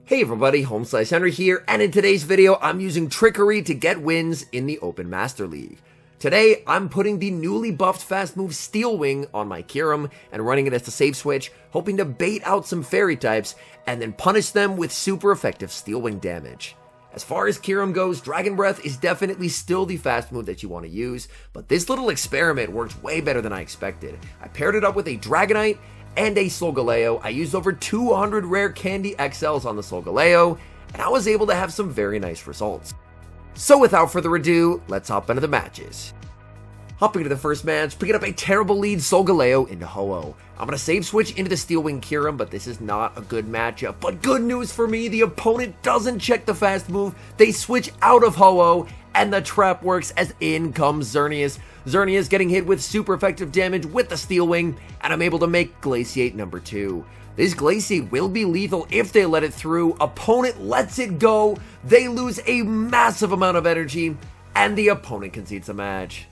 Hey everybody, HomeSliceHenry here, and in today's video, I'm using trickery to get wins in the Open Master League. Today, I'm putting the newly buffed fast move Steel Wing on my KYUREM and running it as the save switch, hoping to bait out some fairy types and then punish them with super effective Steel Wing damage. As far as KYUREM goes, Dragon Breath is definitely still the fast move that you want to use, but this little experiment worked way better than I expected. I paired it up with a Dragonite and a Solgaleo. I used over 200 rare candy XLs on the Solgaleo, and I was able to have some very nice results. So without further ado, let's hop into the matches. Hopping into the first match, picking up a terrible lead Solgaleo into Ho-Oh. I'm going to save switch into the Steel Wing KYUREM, but this is not a good matchup. But good news for me, the opponent doesn't check the fast move. They switch out of Ho-Oh, and the trap works as in comes Xerneas. Xerneas getting hit with super effective damage with the Steel Wing, and I'm able to make Glaciate number 2. This Glaciate will be lethal if they let it through. Opponent lets it go. They lose a massive amount of energy, and the opponent concedes the match.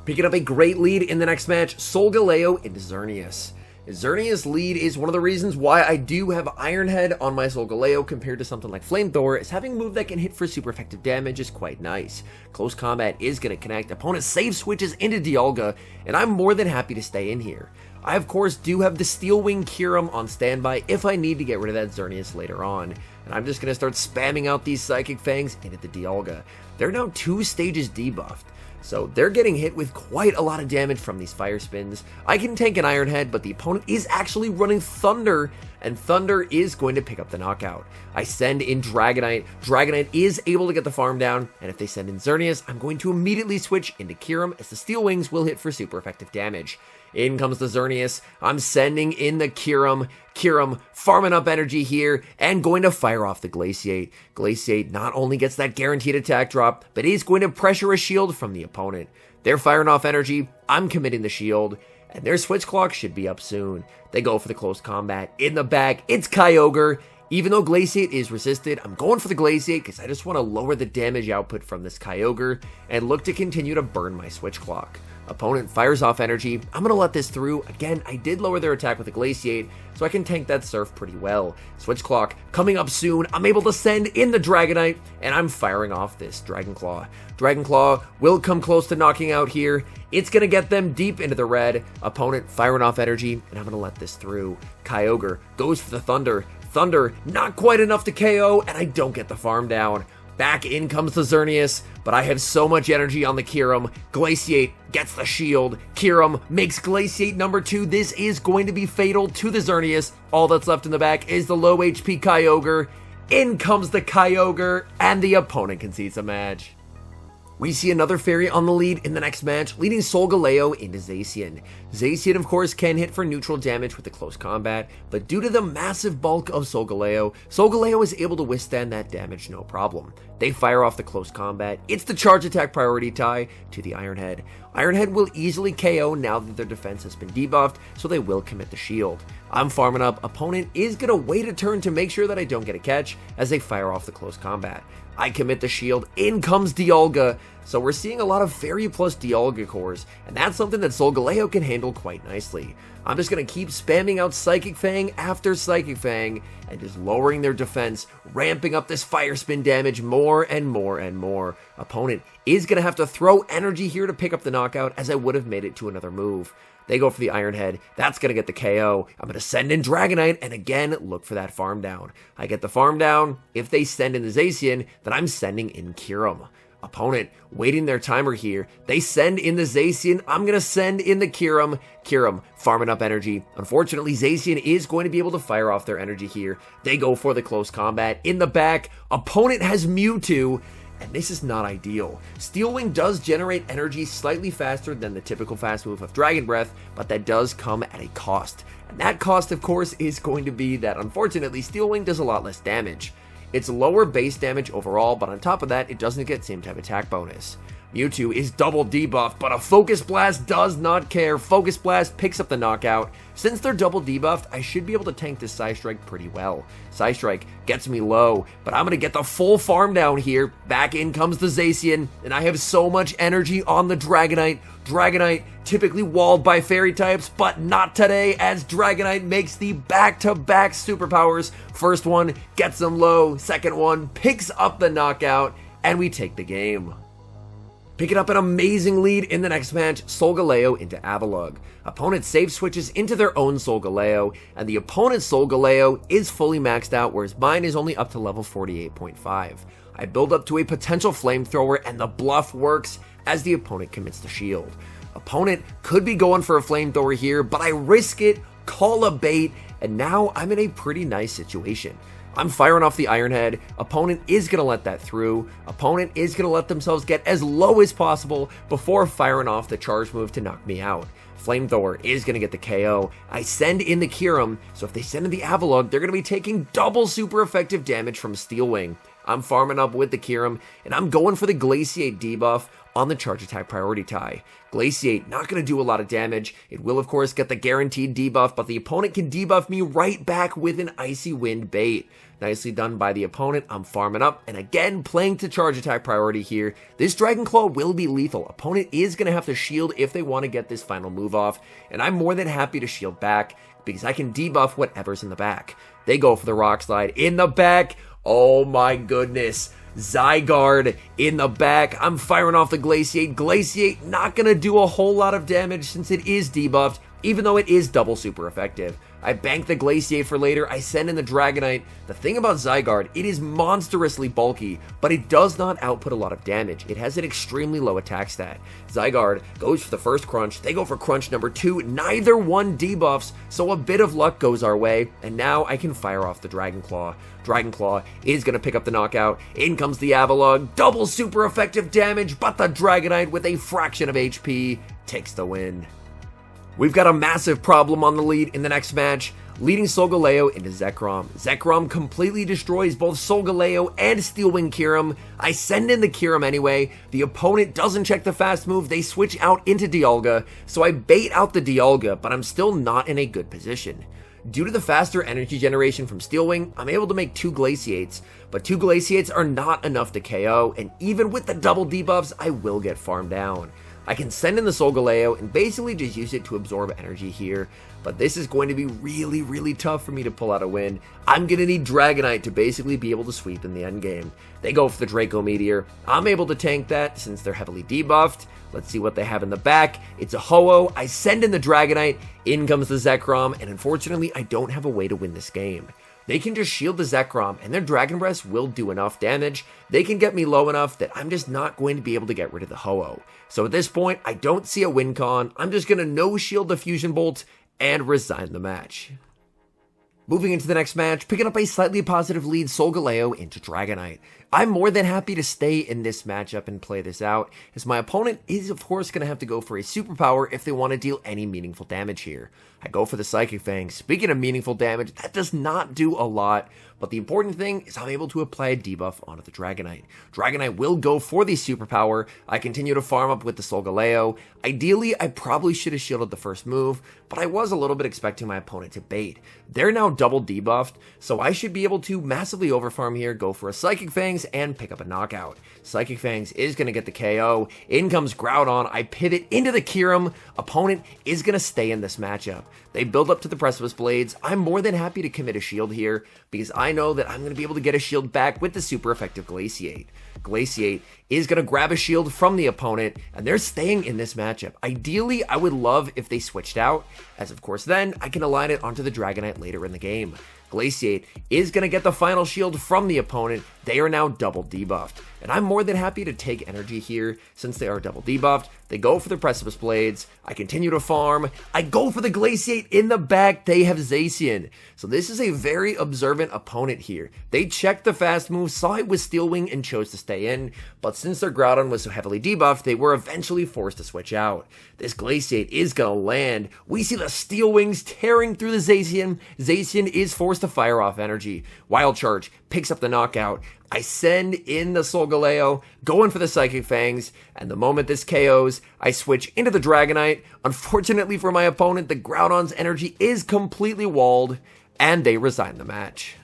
Picking up a great lead in the next match, Solgaleo into Xerneas. Xerneas' lead is one of the reasons why I do have Iron Head on my Solgaleo compared to something like Flamethrower, is having a move that can hit for super effective damage is quite nice. Close combat is going to connect, opponent save switches into Dialga, and I'm more than happy to stay in here. I of course do have the Steel Wing KYUREM on standby if I need to get rid of that Xerneas later on, and I'm just going to start spamming out these Psychic Fangs into the Dialga. They're now 2 stages debuffed, so they're getting hit with quite a lot of damage from these Fire Spins. I can tank an Iron Head, but the opponent is actually running Thunder, and Thunder is going to pick up the knockout. I send in Dragonite. Dragonite is able to get the farm down, and if they send in Xerneas, I'm going to immediately switch into KYUREM as the Steel Wings will hit for super effective damage. In comes the Xerneas. I'm sending in the KYUREM. KYUREM farming up energy here and going to fire off the Glaciate. Glaciate not only gets that guaranteed attack drop, but is going to pressure a shield from the opponent. They're firing off energy. I'm committing the shield, and their switch clock should be up soon. They go for the close combat. In the back, it's Kyogre. Even though Glaciate is resisted, I'm going for the Glaciate because I just want to lower the damage output from this Kyogre and look to continue to burn my switch clock. Opponent fires off energy. I'm going to let this through. Again, I did lower their attack with the Glaciate, so I can tank that Surf pretty well. Switch clock coming up soon. I'm able to send in the Dragonite, and I'm firing off this Dragon Claw. Dragon Claw will come close to knocking out here. It's going to get them deep into the red. Opponent firing off energy, and I'm going to let this through. Kyogre goes for the Thunder. Thunder, not quite enough to KO, and I don't get the farm down. Back in comes the Xerneas, but I have so much energy on the KYUREM. Glaciate gets the shield. KYUREM makes Glaciate number 2. This is going to be fatal to the Xerneas. All that's left in the back is the low HP Kyogre. In comes the Kyogre, and the opponent concedes a match. We see another fairy on the lead in the next match, leading Solgaleo into Zacian. Zacian, of course, can hit for neutral damage with the close combat, but due to the massive bulk of Solgaleo, Solgaleo is able to withstand that damage no problem. They fire off the close combat. It's the charge attack priority tie to the Iron Head. Iron Head will easily KO now that their defense has been debuffed, so they will commit the shield. I'm farming up. Opponent is going to wait a turn to make sure that I don't get a catch as they fire off the close combat. I commit the shield. In comes Dialga. So we're seeing a lot of Fairy plus Dialga cores, and that's something that Solgaleo can handle quite nicely. I'm just going to keep spamming out Psychic Fang after Psychic Fang and just lowering their defense, ramping up this Fire Spin damage more and more and more. Opponent is going to have to throw energy here to pick up the knockout, as I would have made it to another move. They go for the Iron Head. That's going to get the KO. I'm going to send in Dragonite and again look for that farm down. I get the farm down. If they send in the Zacian, then I'm sending in KYUREM. Opponent waiting their timer here. They send in the Zacian. I'm going to send in the KYUREM. KYUREM farming up energy. Unfortunately, Zacian is going to be able to fire off their energy here. They go for the close combat. In the back, opponent has Mewtwo, and this is not ideal. Steel Wing does generate energy slightly faster than the typical fast move of Dragon Breath, but that does come at a cost. And that cost, of course, is going to be that unfortunately Steel Wing does a lot less damage. It's lower base damage overall, but on top of that, it doesn't get same type attack bonus. Mewtwo is double debuffed, but a Focus Blast does not care. Focus Blast picks up the knockout. Since they're double debuffed, I should be able to tank this Psystrike pretty well. Psystrike gets me low, but I'm going to get the full farm down here. Back in comes the Zacian, and I have so much energy on the Dragonite. Dragonite typically walled by Fairy types, but not today, as Dragonite makes the back-to-back superpowers. First one gets them low, second one picks up the knockout, and we take the game. Picking up an amazing lead in the next match, Solgaleo into Avalugg. Opponent save switches into their own Solgaleo, and the opponent's Solgaleo is fully maxed out, whereas mine is only up to level 48.5. I build up to a potential flamethrower, and the bluff works as the opponent commits to shield. Opponent could be going for a flamethrower here, but I risk it, call a bait, and now I'm in a pretty nice situation. I'm firing off the Iron Head. Opponent is going to let that through. Opponent is going to let themselves get as low as possible before firing off the charge move to knock me out. Flamethrower is going to get the KO. I send in the KYUREM, so if they send in the Avalugg, they're going to be taking double super effective damage from Steel Wing. I'm farming up with the KYUREM, and I'm going for the Glaciate debuff on the charge attack priority tie. Glaciate not going to do a lot of damage. It will of course get the guaranteed debuff, but the opponent can debuff me right back with an Icy Wind bait. Nicely done by the opponent. I'm farming up, and again playing to charge attack priority here. This Dragon Claw will be lethal. Opponent is going to have to shield if they want to get this final move off, and I'm more than happy to shield back because I can debuff whatever's in the back. They go for the Rock Slide in the back. Oh my goodness. Zygarde in the back. I'm firing off the Glaciate. Glaciate not going to do a whole lot of damage since it is debuffed, even though it is double super effective. I bank the Glaciate for later. I send in the Dragonite. The thing about Zygarde, it is monstrously bulky, but it does not output a lot of damage. It has an extremely low attack stat. Zygarde goes for the first crunch. They go for crunch number 2. Neither one debuffs, so a bit of luck goes our way, and now I can fire off the Dragon Claw. Dragon Claw is going to pick up the knockout. In comes the Avalugg. Double super effective damage, but the Dragonite with a fraction of HP takes the win. We've got a massive problem on the lead in the next match, leading Solgaleo into Zekrom. Zekrom completely destroys both Solgaleo and Steel Wing KYUREM. I send in the KYUREM anyway. The opponent doesn't check the fast move. They switch out into Dialga, so I bait out the Dialga, but I'm still not in a good position. Due to the faster energy generation from Steel Wing, I'm able to make 2 Glaciates, but 2 Glaciates are not enough to KO, and even with the double debuffs, I will get farmed down. I can send in the Solgaleo and basically just use it to absorb energy here, but this is going to be really tough for me to pull out a win. I'm going to need Dragonite to basically be able to sweep in the endgame. They go for the Draco Meteor. I'm able to tank that since they're heavily debuffed. Let's see what they have in the back. It's a Ho-Oh. I send in the Dragonite. In comes the Zekrom, and unfortunately, I don't have a way to win this game. They can just shield the Zekrom, and their Dragon Breath will do enough damage. They can get me low enough that I'm just not going to be able to get rid of the Ho-Oh. So at this point, I don't see a win con. I'm just going to no-shield the Fusion Bolt and resign the match. Moving into the next match, picking up a slightly positive lead, Solgaleo into Dragonite. I'm more than happy to stay in this matchup and play this out, as my opponent is of course going to have to go for a superpower if they want to deal any meaningful damage here. I go for the Psychic Fang. Speaking of meaningful damage, that does not do a lot, but the important thing is I'm able to apply a debuff onto the Dragonite. Dragonite will go for the superpower. I continue to farm up with the Solgaleo. Ideally, I probably should have shielded the first move, but I was a little bit expecting my opponent to bait. They're now double debuffed, so I should be able to massively overfarm here, go for a Psychic Fangs, and pick up a knockout. Psychic Fangs is going to get the KO. In comes Groudon. I pivot into the KYUREM. Opponent is going to stay in this matchup. They build up to the Precipice Blades. I'm more than happy to commit a shield here because I know that I'm going to be able to get a shield back with the super effective Glaciate. Glaciate is going to grab a shield from the opponent, and they're staying in this matchup. Ideally, I would love if they switched out, as of course then I can align it onto the Dragonite later in the game. Glaciate is going to get the final shield from the opponent. They are now double debuffed, and I'm more than happy to take energy here since they are double debuffed. They go for the Precipice Blades. I continue to farm. I go for the Glaciate in the back. They have Zacian. So this is a very observant opponent here. They checked the fast move, saw it with Steel Wing, and chose to stay in, but since their Groudon was so heavily debuffed, they were eventually forced to switch out. This Glaciate is going to land. We see the Steel Wings tearing through the Zacian. Zacian is forced to fire off energy. Wild Charge picks up the knockout. I send in the Solgaleo, going for the Psychic Fangs, and the moment this KOs, I switch into the Dragonite. Unfortunately for my opponent, the Groudon's energy is completely walled, and they resign the match.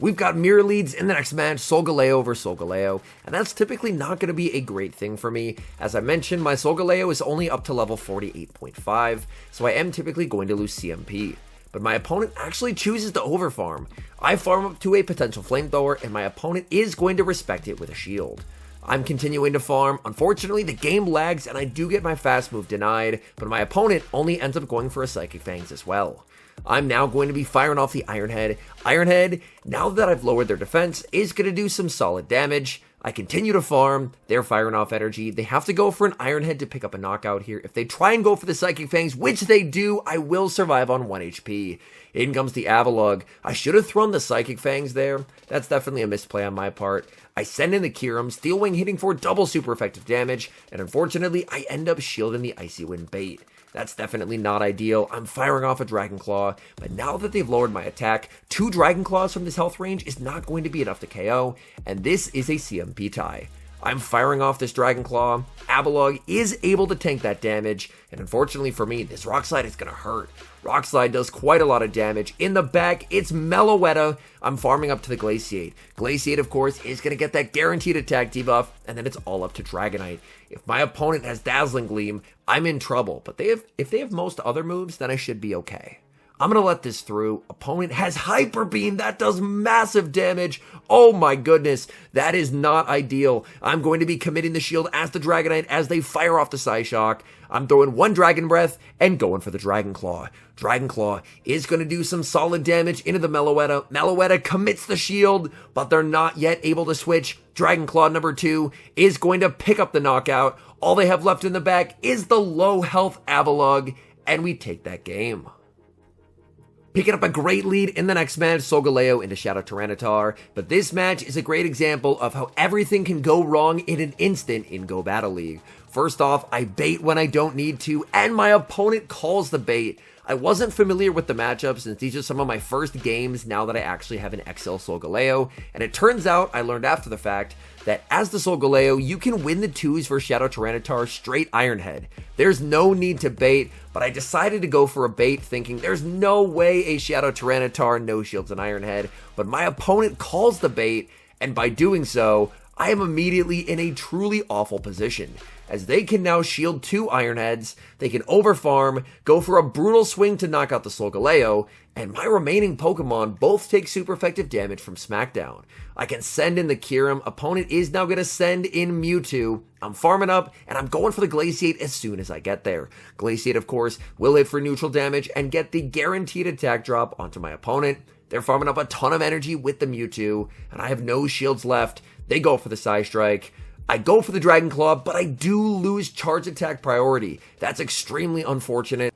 We've got mirror leads in the next match, Solgaleo versus Solgaleo, and that's typically not going to be a great thing for me. As I mentioned, my Solgaleo is only up to level 48.5, so I am typically going to lose CMP. But my opponent actually chooses to overfarm. I farm up to a potential flamethrower, and my opponent is going to respect it with a shield. I'm continuing to farm. Unfortunately, the game lags, and I do get my fast move denied, but my opponent only ends up going for a Psychic Fangs as well. I'm now going to be firing off the Iron Head. Iron Head, now that I've lowered their defense, is going to do some solid damage. I continue to farm. They're firing off energy. They have to go for an Iron Head to pick up a knockout here. If they try and go for the Psychic Fangs, which they do, I will survive on 1 HP. In comes the Avalugg. I should have thrown the Psychic Fangs there. That's definitely a misplay on my part. I send in the KYUREM, Steel Wing hitting for double super effective damage, and unfortunately, I end up shielding the Icy Wind bait. That's definitely not ideal. I'm firing off a Dragon Claw, but now that they've lowered my attack, 2 Dragon Claws from this health range is not going to be enough to KO, and this is a CMP tie. I'm firing off this Dragon Claw. Avalugg is able to tank that damage, and unfortunately for me, this Rock Slide is going to hurt. Rock Slide does quite a lot of damage. In the back, it's Meloetta. I'm farming up to the Glaciate. Glaciate, of course, is going to get that guaranteed attack debuff, and then it's all up to Dragonite. If my opponent has Dazzling Gleam, I'm in trouble, but if they have most other moves, then I should be okay. I'm going to let this through. Opponent has Hyper Beam. That does massive damage. Oh my goodness. That is not ideal. I'm going to be committing the shield as the Dragonite as they fire off the Psyshock. I'm throwing 1 Dragon Breath and going for the Dragon Claw. Dragon Claw is going to do some solid damage into the Meloetta. Meloetta commits the shield, but they're not yet able to switch. Dragon Claw number 2 is going to pick up the knockout. All they have left in the back is the low health Avalugg, and we take that game. Picking up a great lead in the next match, Solgaleo into Shadow Tyranitar, but this match is a great example of how everything can go wrong in an instant in Go Battle League. First off, I bait when I don't need to, and my opponent calls the bait. I wasn't familiar with the matchup since these are some of my first games now that I actually have an XL Solgaleo, and it turns out, I learned after the fact, that as the Solgaleo, you can win the 2s for Shadow Tyranitar straight Iron Head. There's no need to bait, but I decided to go for a bait thinking there's no way a Shadow Tyranitar no shields an Iron Head, but my opponent calls the bait, and by doing so, I am immediately in a truly awful position, as they can now shield 2 Iron Heads, they can overfarm, go for a brutal swing to knock out the Solgaleo, and my remaining Pokemon both take super effective damage from Smackdown. I can send in the KYUREM, opponent is now going to send in Mewtwo, I'm farming up, and I'm going for the Glaciate as soon as I get there. Glaciate, of course, will hit for neutral damage and get the guaranteed attack drop onto my opponent. They're farming up a ton of energy with the Mewtwo, and I have no shields left. They go for the Psystrike. I go for the Dragon Claw, but I do lose charge attack priority. That's extremely unfortunate.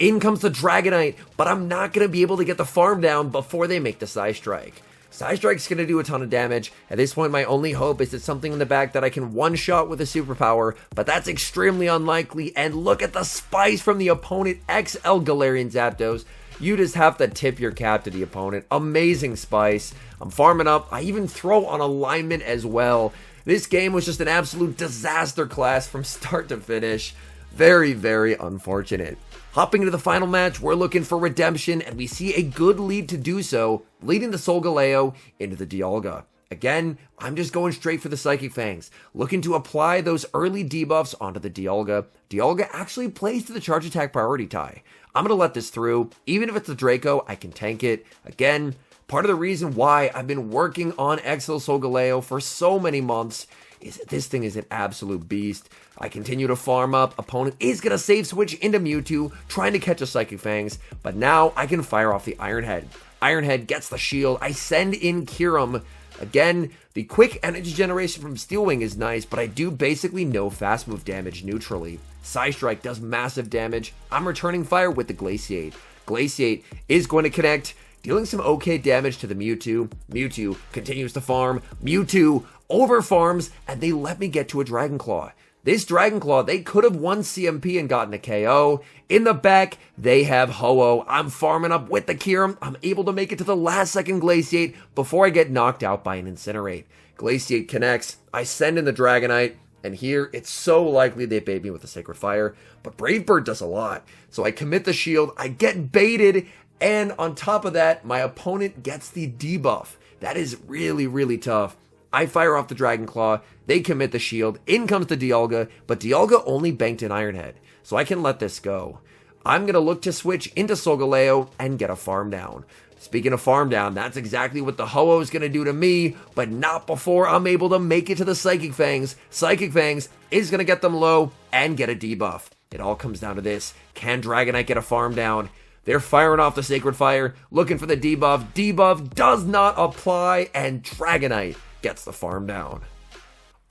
In comes the Dragonite, but I'm not going to be able to get the farm down before they make the Psystrike. Psystrike's going to do a ton of damage. At this point, my only hope is that something in the back that I can one-shot with a superpower, but that's extremely unlikely. And look at the spice from the opponent, XL Galarian Zapdos. You just have to tip your cap to the opponent. Amazing spice. I'm farming up. I even throw on alignment as well. This game was just an absolute disaster class from start to finish. Very, very unfortunate. Hopping into the final match, we're looking for redemption, and we see a good lead to do so, leading the Solgaleo into the Dialga. Again, I'm just going straight for the Psychic Fangs, looking to apply those early debuffs onto the Dialga. Dialga actually plays to the charge attack priority tie. I'm going to let this through. Even if it's the Draco, I can tank it. Again, part of the reason why I've been working on XL Solgaleo for so many months is that this thing is an absolute beast. I continue to farm up. Opponent is going to save switch into Mewtwo, trying to catch a Psychic Fangs, but now I can fire off the Iron Head. Iron Head gets the shield. I send in KYUREM. Again, the quick energy generation from Steel Wing is nice, but I do basically no fast move damage neutrally. Psystrike does massive damage. I'm returning fire with the Glaciate. Glaciate is going to connect, dealing some okay damage to the Mewtwo. Mewtwo continues to farm. Mewtwo overfarms, and they let me get to a Dragon Claw. This Dragon Claw, they could have won CMP and gotten a KO. In the back, they have Ho-Oh. I'm farming up with the KYUREM. I'm able to make it to the last second Glaciate before I get knocked out by an Incinerate. Glaciate connects. I send in the Dragonite. And here, it's so likely they bait me with a Sacred Fire, but Brave Bird does a lot. So I commit the shield, I get baited, and on top of that, my opponent gets the debuff. That is really, really tough. I fire off the Dragon Claw, they commit the shield, in comes the Dialga, but Dialga only banked an Ironhead, so I can let this go. I'm going to look to switch into Solgaleo and get a farm down. Speaking of farm down, that's exactly what the Ho-Oh is going to do to me, but not before I'm able to make it to the Psychic Fangs. Psychic Fangs is going to get them low and get a debuff. It all comes down to this. Can Dragonite get a farm down? They're firing off the Sacred Fire, looking for the debuff. Debuff does not apply, and Dragonite gets the farm down.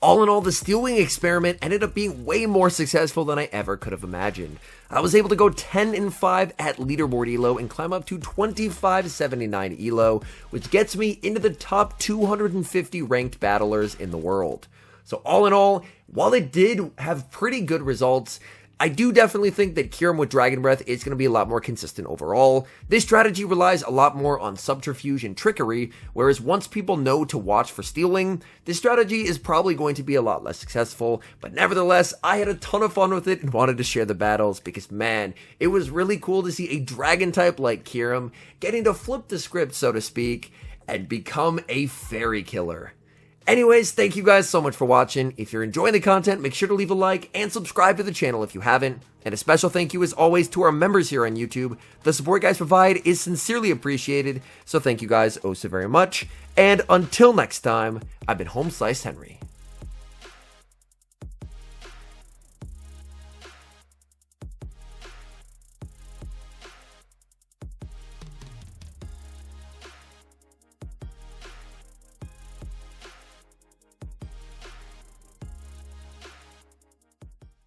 All in all, the Steel Wing experiment ended up being way more successful than I ever could have imagined. I was able to go 10-5 at leaderboard elo and climb up to 2579 elo, which gets me into the top 250 ranked battlers in the world. So all in all, while it did have pretty good results, I do definitely think that KYUREM with Dragon Breath is going to be a lot more consistent overall. This strategy relies a lot more on subterfuge and trickery, whereas once people know to watch for Steel Wing, this strategy is probably going to be a lot less successful, but nevertheless, I had a ton of fun with it and wanted to share the battles because man, it was really cool to see a dragon type like KYUREM getting to flip the script, so to speak, and become a fairy killer. Anyways, thank you guys so much for watching. If you're enjoying the content, make sure to leave a like and subscribe to the channel if you haven't. And a special thank you as always to our members here on YouTube. The support you guys provide is sincerely appreciated, so thank you guys oh so very much. And until next time, I've been HomeSliceHenry.